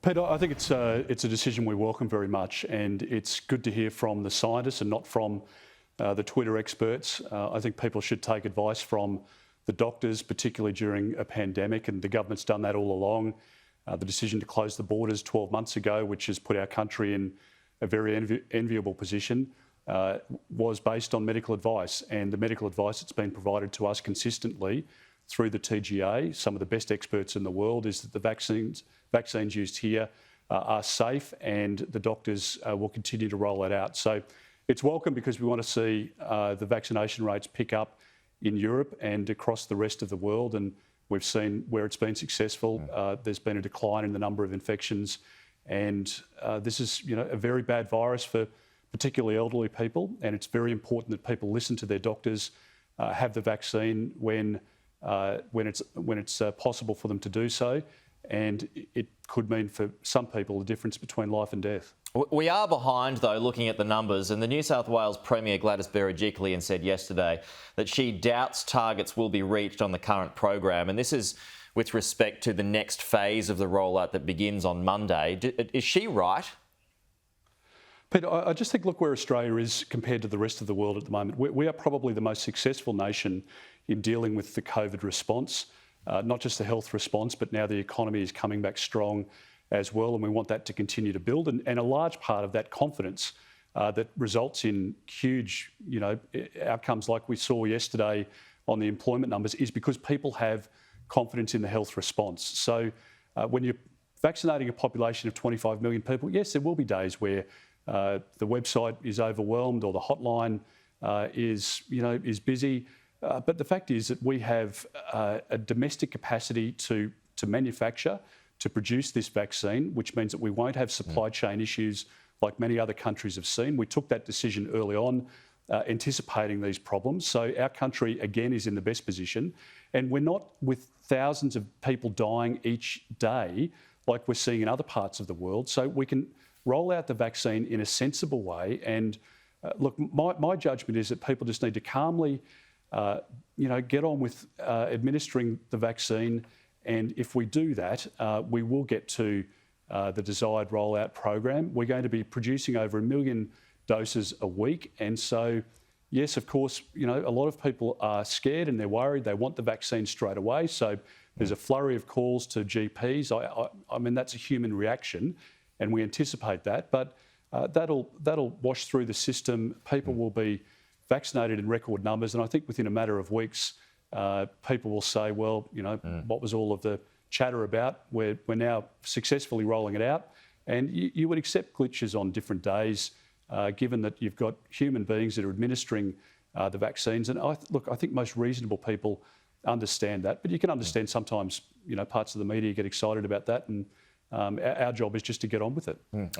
Peter, I think it's a decision we welcome very much, and it's good to hear from the scientists and not from the Twitter experts. I think people should take advice from the doctors, particularly during a pandemic, and the government's done that all along. The decision to close the borders 12 months ago, which has put our country in a very enviable position, was based on medical advice, and the medical advice that's been provided to us consistently through the TGA, some of the best experts in the world, is that the vaccines used here are safe, and the doctors will continue to roll that out. So it's welcome because we want to see the vaccination rates pick up in Europe and across the rest of the world, and we've seen where it's been successful. There's been a decline in the number of infections, and this is, a very bad virus for particularly elderly people, and it's very important that people listen to their doctors, have the vaccine when it's possible for them to do so, and it could mean for some people the difference between life and death. We are behind, though, looking at the numbers, and the New South Wales Premier Gladys Berejiklian said yesterday that she doubts targets will be reached on the current program, and this is with respect to the next phase of the rollout that begins on Monday. Is she right? Peter, I just think, look where Australia is compared to the rest of the world at the moment. We are probably the most successful nation in dealing with the COVID response, not just the health response, but now the economy is coming back strong as well, and we want that to continue to build. And a large part of that confidence that results in huge, outcomes like we saw yesterday on the employment numbers is because people have confidence in the health response. So when you're vaccinating a population of 25 million people, yes, there will be days where the website is overwhelmed or the hotline is busy. But the fact is that we have a domestic capacity to manufacture, to produce this vaccine, which means that we won't have supply chain issues like many other countries have seen. We took that decision early on, anticipating these problems. So our country, again, is in the best position. And we're not with thousands of people dying each day like we're seeing in other parts of the world. So we can roll out the vaccine in a sensible way. And look, my judgment is that people just need to calmly get on with administering the vaccine, and if we do that, we will get to the desired rollout program. We're going to be producing over 1 million doses a week, and so, yes, of course, a lot of people are scared and they're worried. They want the vaccine straight away, so there's a flurry of calls to GPs. I mean, that's a human reaction, and we anticipate that, but that'll wash through the system. People will be vaccinated in record numbers, and I think within a matter of weeks, people will say, well, what was all of the chatter about? We're now successfully rolling it out, and you would accept glitches on different days, given that you've got human beings that are administering the vaccines. And I think most reasonable people understand that, but you can understand sometimes, parts of the media get excited about that, and our job is just to get on with it.